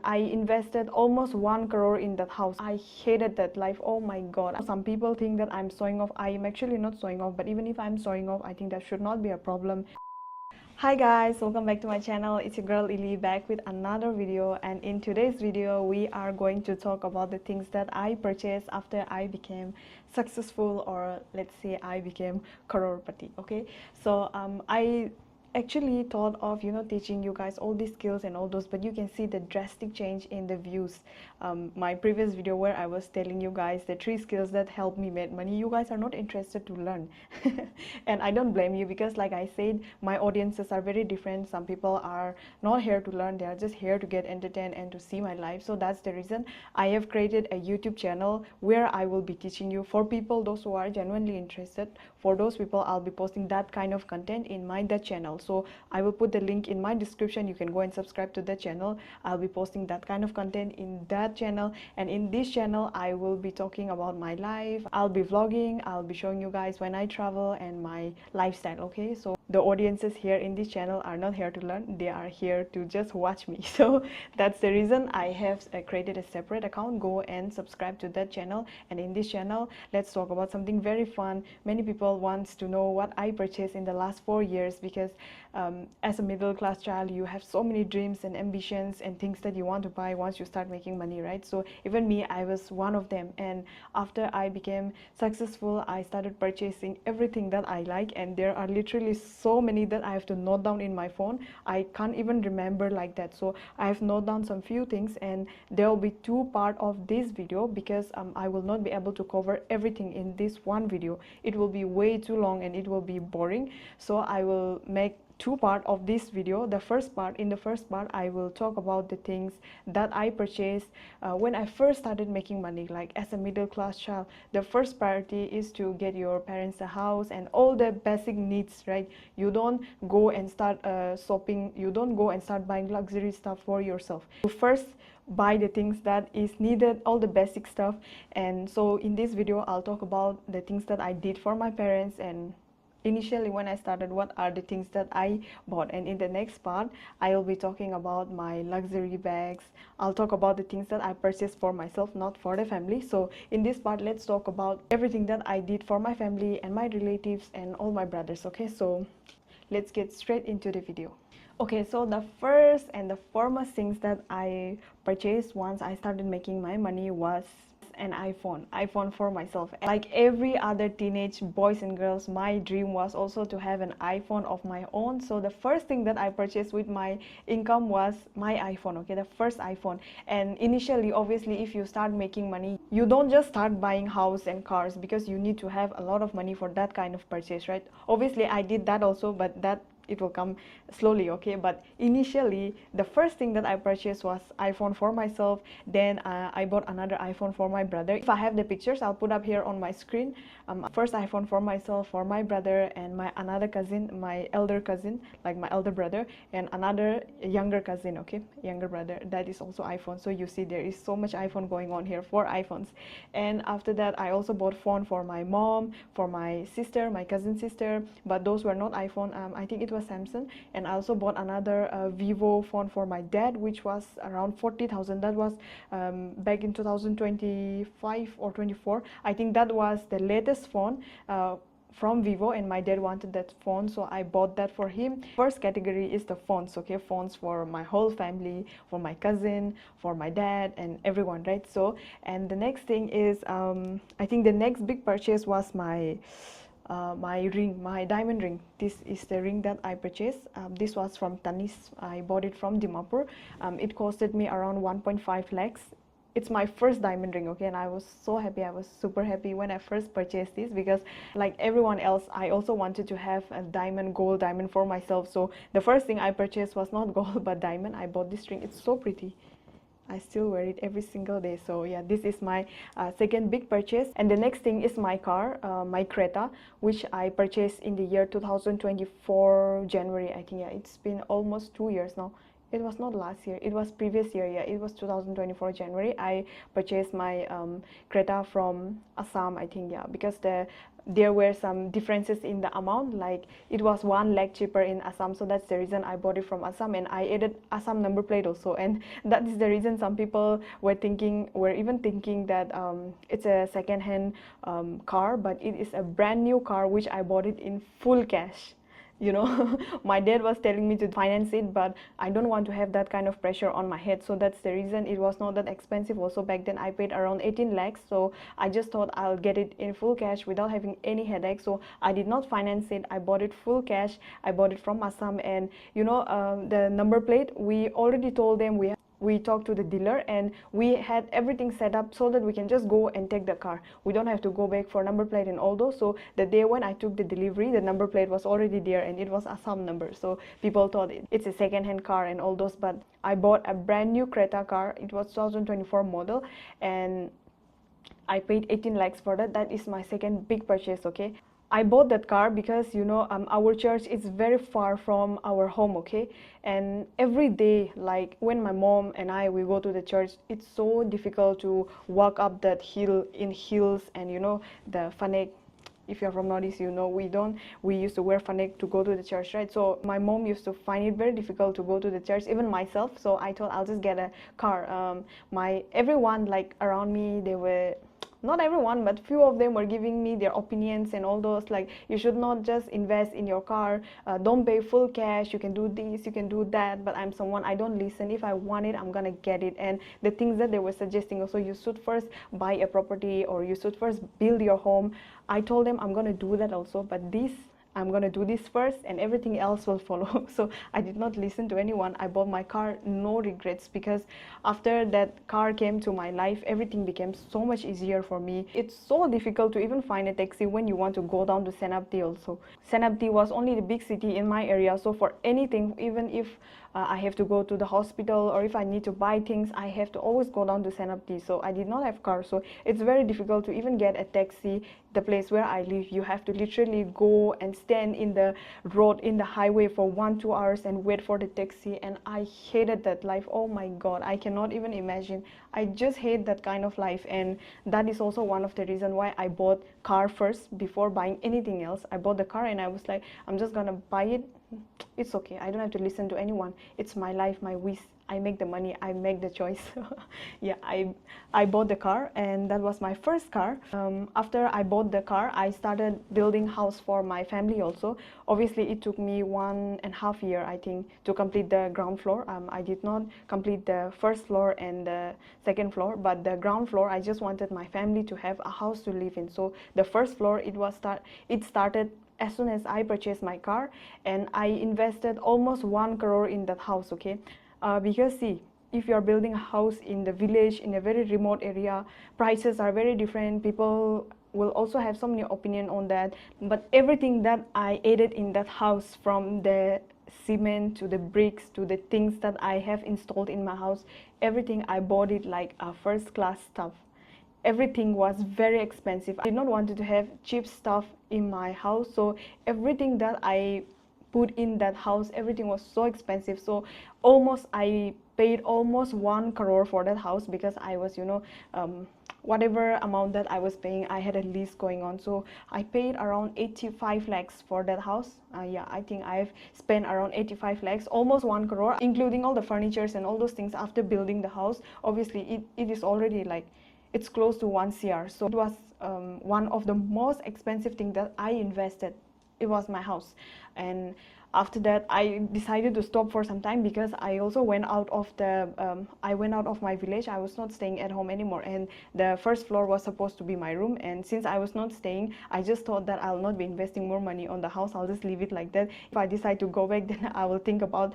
I invested almost 1 crore in that house. I hated that life. Oh my god. Some people think that I'm showing off. I am actually not showing off, but even if I'm showing off, I think that should not be a problem. Hi guys, welcome back to my channel. It's your girl Ellie back with another video, and in today's video we are going to talk about the things that I purchased after I became successful, or let's say I became Crorepati. Okay, so I actually thought of teaching you guys all these skills and all those, but you can see the drastic change in the views. My previous video where I was telling you guys the 3 skills that help me make money, you guys are not interested to learn. And I don't blame you, because like I said, my audiences are very different. Some people are not here to learn, they are just here to get entertained and to see my life. So that's the reason I have created a YouTube channel where I will be teaching you, for people those who are genuinely interested. For those people, I'll be posting that kind of content in that channel. So I will put the link in my description. You can go and subscribe to the channel. I'll be posting that kind of content in that channel, and in this channel I will be talking about my life. I'll be vlogging, I'll be showing you guys when I travel and my lifestyle. Okay, so the audiences here in this channel are not here to learn, they are here to just watch me. So that's the reason I have created a separate account. Go and subscribe to that channel, and in this channel let's talk about something very fun. Many people wants to know what I purchased in the last 4 years, because as a middle class child, you have so many dreams and ambitions and things that you want to buy once you start making money, right? So even me, I was one of them, and after I became successful, I started purchasing everything that I like, and there are literally so many that I have to note down in my phone. I can't even remember like that, so I have noted down some few things, and there will be 2 parts of this video, because I will not be able to cover everything in this one video. It will be way too long and it will be boring, so I will make 2 parts of this video. In the first part I will talk about the things that I purchased when I first started making money, like as a middle class child. The first priority is to get your parents a house and all the basic needs, right? You don't go and start shopping, you don't go and start buying luxury stuff for yourself. You first buy the things that is needed, all the basic stuff. And so in this video I'll talk about the things that I did for my parents, and initially when I started, what are the things that I bought. And in the next part I will be talking about my luxury bags. I'll talk about the things that I purchased for myself, not for the family. So in this part, let's talk about everything that I did for my family and my relatives and all my brothers. Okay, so let's get straight into the video. Okay, so the first and the foremost things that I purchased once I started making my money was an iPhone for myself. Like every other teenage boys and girls, my dream was also to have an iPhone of my own. So the first thing that I purchased with my income was my iPhone. Okay, the first iPhone. And initially, obviously, if you start making money, you don't just start buying house and cars, because you need to have a lot of money for that kind of purchase, right? Obviously I did that also, but that it will come slowly. Okay, but initially the first thing that I purchased was iPhone for myself. Then I bought another iPhone for my brother. If I have the pictures, I'll put up here on my screen. First iPhone for myself, for my brother, and my another cousin, my elder cousin, like my elder brother, and another younger cousin. Okay, younger brother, that is also iPhone. So you see there is so much iPhone going on here, 4 iPhones. And after that I also bought phone for my mom, for my sister, my cousin sister, but those were not iPhone. I think it was Samsung. And I also bought another Vivo phone for my dad, which was around 40,000. That was back in 2025 or 24. I think that was the latest phone from Vivo, and my dad wanted that phone, so I bought that for him. First category is the phones. Okay, phones for my whole family, for my cousin, for my dad, and everyone, right? So, and the next thing is I think the next big purchase was my ring, my diamond ring. This is the ring that I purchased. This was from Tanis. I bought it from Dimapur. It costed me around 1.5 lakhs. It's my first diamond ring. Okay, and I was so happy. I was super happy when I first purchased this, because like everyone else, I also wanted to have a diamond, gold diamond for myself. So the first thing I purchased was not gold but diamond. I bought this ring. It's so pretty. I still wear it every single day. So yeah, this is my second big purchase. And the next thing is my car, my Creta, which I purchased in the year 2024 January. I think, yeah, it's been almost 2 years now. it was not last year, it was previous year. Yeah, it was 2024 January. I purchased my Creta from Assam, I think. Yeah, because there were some differences in the amount, like it was 1 lakh cheaper in Assam, so that's the reason I bought it from Assam, and I added Assam number plate also, and that is the reason some people were even thinking that it's a second hand car, but it is a brand new car which I bought it in full cash. My dad was telling me to finance it, but I don't want to have that kind of pressure on my head, so that's the reason it was not that expensive. Also back then I paid around 18 lakhs, so I just thought I'll get it in full cash without having any headache, so I did not finance it. I bought it full cash. I bought it from Assam, and the number plate, we already told them, we talked to the dealer, and we had everything set up so that we can just go and take the car. We don't have to go back for number plate and all those. So the day when I took the delivery, the number plate was already there, and it was Assam number, so people thought it's a second-hand car and all those. But I bought a brand new Creta car. It was 2024 model, and I paid 18 lakhs for that. That is my second big purchase. Okay, I bought that car because our church is very far from our home. Okay, and every day, like when my mom and we go to the church, it's so difficult to walk up that hill in heels, and the fanek. If you're from Northeast, we used to wear fanek to go to the church, right? So my mom used to find it very difficult to go to the church, even myself. So I thought I'll just get a car. Everyone like around me, they were, not everyone, but few of them were giving me their opinions and all those, like, you should not just invest in your car, don't pay full cash, you can do this, you can do that. But I'm someone, I don't listen. If I want it, I'm gonna get it. And the things that they were suggesting also, you should first buy a property, or you should first build your home. I told them I'm gonna do that also, but I'm gonna do this first, and everything else will follow. So I did not listen to anyone. I bought my car, no regrets, because after that car came to my life, everything became so much easier for me. It's so difficult to even find a taxi when you want to go down to Senapti also. Senapti was only the big city in my area, so for anything, even if I have to go to the hospital, or if I need to buy things, I have to always go down to Senapti. So I did not have car, so it's very difficult to even get a taxi. The place where I live, you have to literally go and stand in the road, in the highway for 1-2 hours and wait for the taxi, and I hated that life. Oh my god, I cannot even imagine. I just hate that kind of life, and that is also one of the reasons why I bought car first before buying anything else. I bought the car and I was like, I'm just gonna buy it. It's okay, I don't have to listen to anyone. It's my life, my wish. I make the money, I make the choice. Yeah, I bought the car, and that was my first car. After I bought the car, I started building house for my family also. Obviously, it took me 1.5 years, I think, to complete the ground floor. I did not complete the first floor and the second floor, but the ground floor, I just wanted my family to have a house to live in. So the first floor, it started as soon as I purchased my car, and I invested almost 1 crore in that house. Okay. Because see, if you are building a house in the village, in a very remote area, prices are very different. People will also have so many opinion on that. But everything that I added in that house, from the cement to the bricks to the things that I have installed in my house, everything, I bought it like a first class stuff. Everything was very expensive. I did not want to have cheap stuff in my house, so everything that I put in that house, everything was so expensive. So I paid almost 1 crore for that house, because I was whatever amount that I was paying, I had a lease going on. So I paid around 85 lakhs for that house. Yeah, I think I've spent around 85 lakhs, almost 1 crore, including all the furnitures and all those things after building the house. Obviously it is already like, it's close to 1 CR. So it was one of the most expensive things that I invested. It was my house. And after that, I decided to stop for some time, because I also went out of my village. I was not staying at home anymore, and the first floor was supposed to be my room. And since I was not staying, I just thought that I'll not be investing more money on the house. I'll just leave it like that. If I decide to go back, then I will think about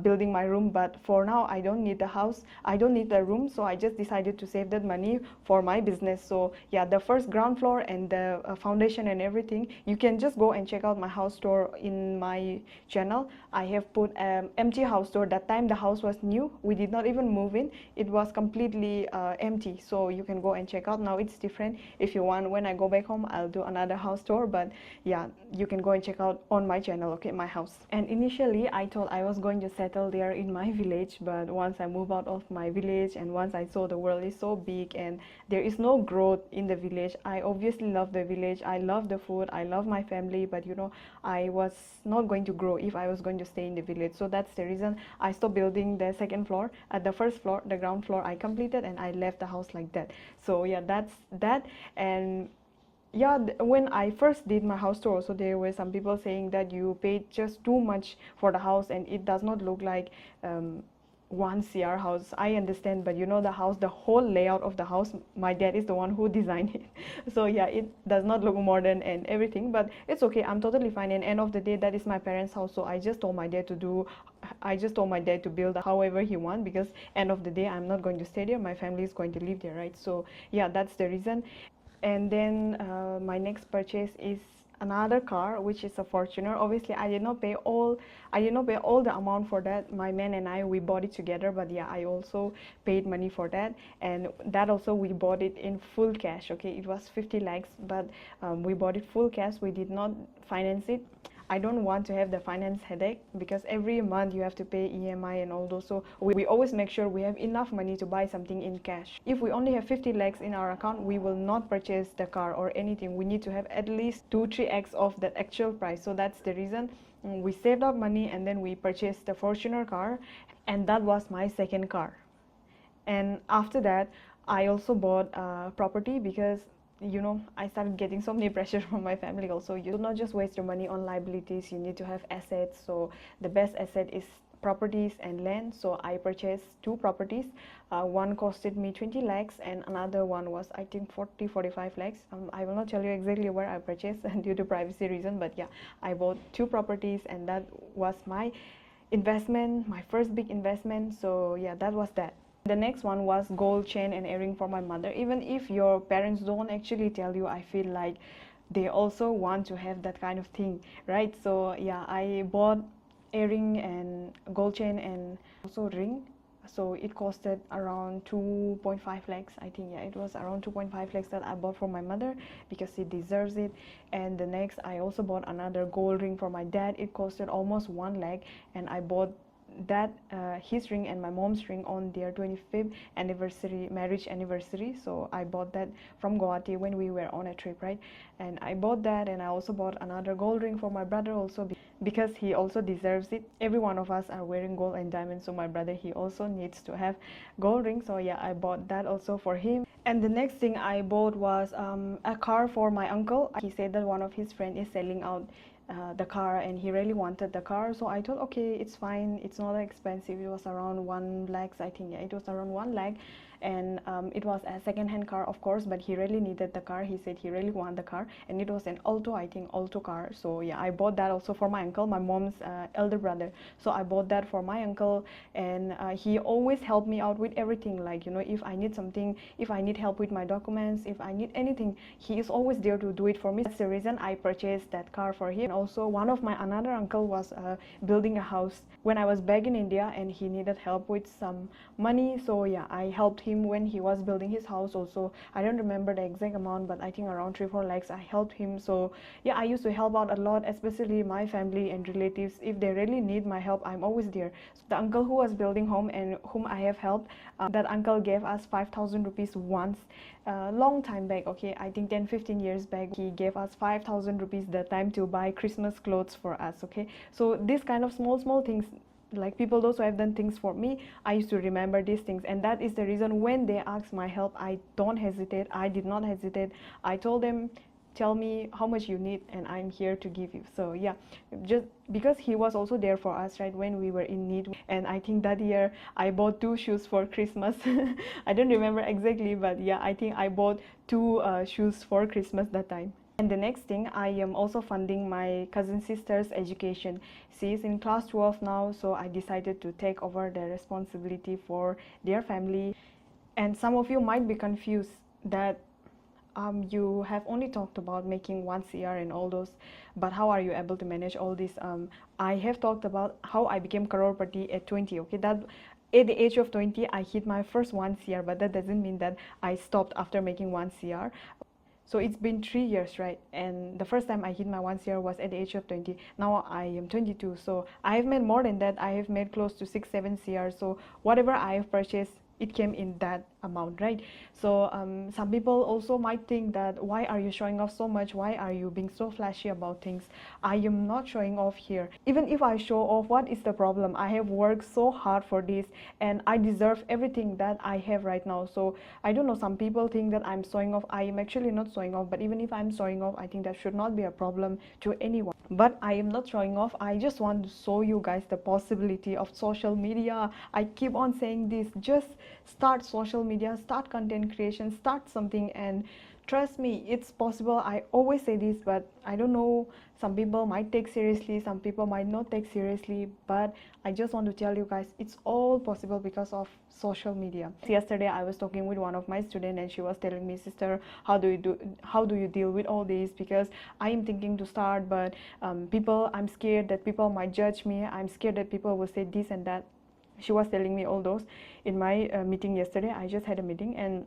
building my room. But for now, I don't need the house, I don't need the room, so I just decided to save that money for my business. So yeah, the first ground floor and the foundation and everything, you can just go and check out my house tour in my channel, I have put empty house tour. That time the house was new, we did not even move in, it was completely empty, so you can go and check out. Now it's different. If you want, when I go back home, I'll do another house tour, but yeah, you can go and check out on my channel, okay, my house. And initially I thought I was going to settle there in my village, but once I move out of my village and once I saw the world is so big and there is no growth in the village, I obviously love the village, I love the food, I love my family, but you know, I was not going to grow if I was going to stay in the village. So that's the reason I stopped building the second floor. At the first floor, the ground floor, I completed and I left the house like that. So yeah, that's that. And yeah, when I first did my house tour, so there were some people saying that you paid just too much for the house and it does not look like 1 CR house. I understand, but you know, the house, the whole layout of the house, my dad is the one who designed it. So yeah, it does not look modern and everything, but it's okay, I'm totally fine. And end of the day, that is my parents' house, so I just told my dad to build however he wants, because end of the day, I'm not going to stay there, my family is going to live there, right? So yeah, that's the reason. And then my next purchase is another car, which is a Fortuner. Obviously I did not pay all the amount for that. My man and I, we bought it together, but yeah, I also paid money for that. And that also, we bought it in full cash, okay? It was 50 lakhs, but we bought it full cash, we did not finance it. I don't want to have the finance headache, because every month you have to pay EMI and all those. So we always make sure we have enough money to buy something in cash. If we only have 50 lakhs in our account, we will not purchase the car or anything. We need to have at least 2-3x of that actual price. So that's the reason we saved up money and then we purchased the Fortuner car, and that was my second car. And after that, I also bought a property, because you know, I started getting so many pressure from my family also. You do not just waste your money on liabilities, you need to have assets. So the best asset is properties and land. So I purchased 2 properties. One costed me 20 lakhs and another one was, I think, 45 lakhs. I will not tell you exactly where I purchased due to privacy reason, but yeah, I bought 2 properties and that was my investment, my first big investment. So yeah, that was that. The next one was gold chain and earring for my mother. Even if your parents don't actually tell you, I feel like they also want to have that kind of thing, right? So yeah, I bought earring and gold chain and also ring. So it costed around 2.5 lakhs, I think. Yeah, it was around 2.5 lakhs that I bought for my mother, because she deserves it. And the next, I also bought another gold ring for my dad. It costed almost 1 lakh, and I bought that his ring and my mom's ring on their 25th anniversary, marriage anniversary. So I bought that from Guwahati when we were on a trip, right? And I bought that, and I also bought another gold ring for my brother also, because he also deserves it. Every one of us are wearing gold and diamonds, so my brother, he also needs to have gold ring. So yeah, I bought that also for him. And the next thing I bought was a car for my uncle. He said that one of his friends is selling out the car and he really wanted the car. So I thought, okay, it's fine, it's not expensive. It was around 1 lakh, I think. Yeah, it was around 1 lakh. And it was a second-hand car, of course, but he really needed the car. He said he really wanted the car, and it was an Alto, I think, Alto car. So yeah, I bought that also for my uncle, my mom's elder brother. So I bought that for my uncle, and he always helped me out with everything. Like, you know, if I need something, if I need help with my documents, if I need anything, he is always there to do it for me. That's the reason I purchased that car for him. And also, one of my another uncle was building a house when I was back in India, and he needed help with some money. So yeah, I helped him when he was building his house also. I don't remember the exact amount, but I think around 3-4 lakhs I helped him. So yeah, I used to help out a lot, especially my family and relatives. If they really need my help, I'm always there. So the uncle who was building home and whom I have helped, that uncle gave us 5,000 rupees once, long time back, okay, I think 10-15 years back. He gave us 5,000 rupees that time to buy Christmas clothes for us, okay? So this kind of small things, like people those who have done things for me, I used to remember these things. And that is the reason when they ask my help, I don't hesitate. I did not hesitate. I told them, tell me how much you need and I'm here to give you. So yeah, just because he was also there for us, right, when we were in need. And I think that year I bought 2 shoes for Christmas. I don't remember exactly, but yeah, I think I bought 2 shoes for Christmas that time. And the next thing, I am also funding my cousin sister's education. She is in class 12 now, so I decided to take over the responsibility for their family. And some of you might be confused that you have only talked about making 1 CR and all those, but how are you able to manage all this? I have talked about how I became Crorepati at 20. Okay, that at the age of 20 I hit my first 1 CR, but that doesn't mean that I stopped after making 1 CR. So it's been 3 years, right? And the first time I hit my 1 CR was at the age of 20. Now I am 22, so I have made more than that. I have made close to 6 7 CR. So whatever I have purchased, it came in that amount, right? So some people also might think that why are you showing off so much, why are you being so flashy about things? I am not showing off here. Even if I show off, what is the problem? I have worked so hard for this and I deserve everything that I have right now. So I don't know, some people think that I'm showing off. I am actually not showing off, but even if I'm showing off, I think that should not be a problem to anyone. But I am not showing off. I just want to show you guys the possibility of social media. I keep on saying this, just start social media, start content creation, start something, and trust me, it's possible. I always say this, but I don't know, some people might take seriously, some people might not take seriously, but I just want to tell you guys, it's all possible because of social media. Yesterday I was talking with one of my students and she was telling me, sister, how do you deal with all this? Because I am thinking to start, but I'm scared that people might judge me, I'm scared that people will say this and that. She was telling me all those in my meeting yesterday. I just had a meeting and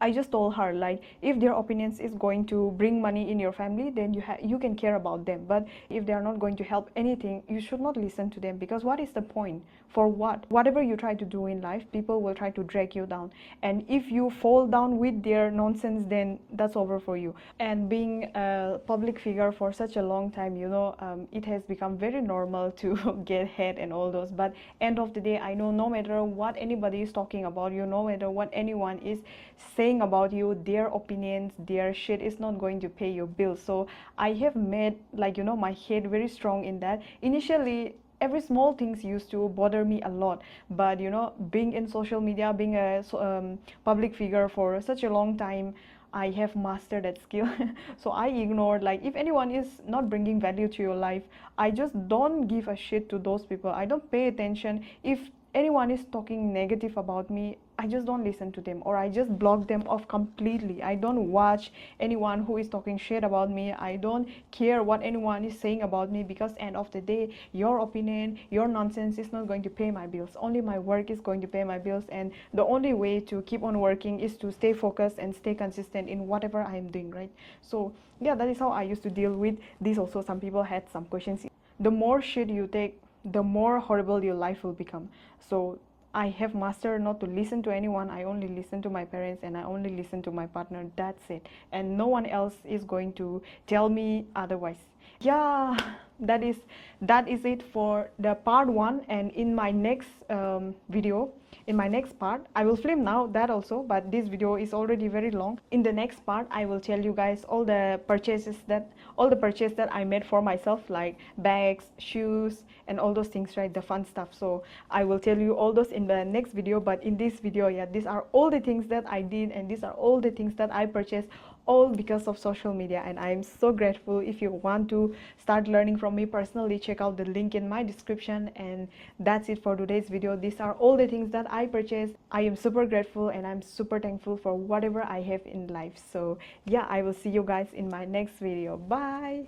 I just told her, like, if their opinions is going to bring money in your family, then you can care about them. But if they are not going to help anything, you should not listen to them, because what is the point? For what? Whatever you try to do in life, people will try to drag you down, and if you fall down with their nonsense, then that's over for you. And being a public figure for such a long time, it has become very normal to get hate and all those. But end of the day, I know no matter what anybody is talking about you, no matter what anyone is saying about you, their opinions, their shit is not going to pay your bills. So I have made, like, my head very strong in that. Initially, every small things used to bother me a lot, but being in social media, being a public figure for such a long time, I have mastered that skill. So I ignored, like, if anyone is not bringing value to your life, I just don't give a shit to those people. I don't pay attention. If anyone is talking negative about me, I just don't listen to them, or I just block them off completely. I don't watch anyone who is talking shit about me. I don't care what anyone is saying about me, because end of the day, your opinion, your nonsense is not going to pay my bills. Only my work is going to pay my bills, and the only way to keep on working is to stay focused and stay consistent in whatever I am doing, right? So yeah, that is how I used to deal with this. Also, some people had some questions. The more shit you take, the more horrible your life will become. So I have mastered not to listen to anyone. I only listen to my parents and I only listen to my partner. That's it. And no one else is going to tell me otherwise. Yeah, that is it for the part 1. And in my next video, in my next part, I will film now that also, but this video is already very long. In the next part, I will tell you guys all the purchases that I made for myself, like bags, shoes, and all those things, right? The fun stuff. So I will tell you all those in the next video. But in this video, yeah, these are all the things that I did, and these are all the things that I purchased, all because of social media. And I'm so grateful. If you want to start learning from me personally, check out the link in my description. And that's it for today's video. These are all the things that I purchased. I am super grateful and I'm super thankful for whatever I have in life. So yeah, I will see you guys in my next video. Bye.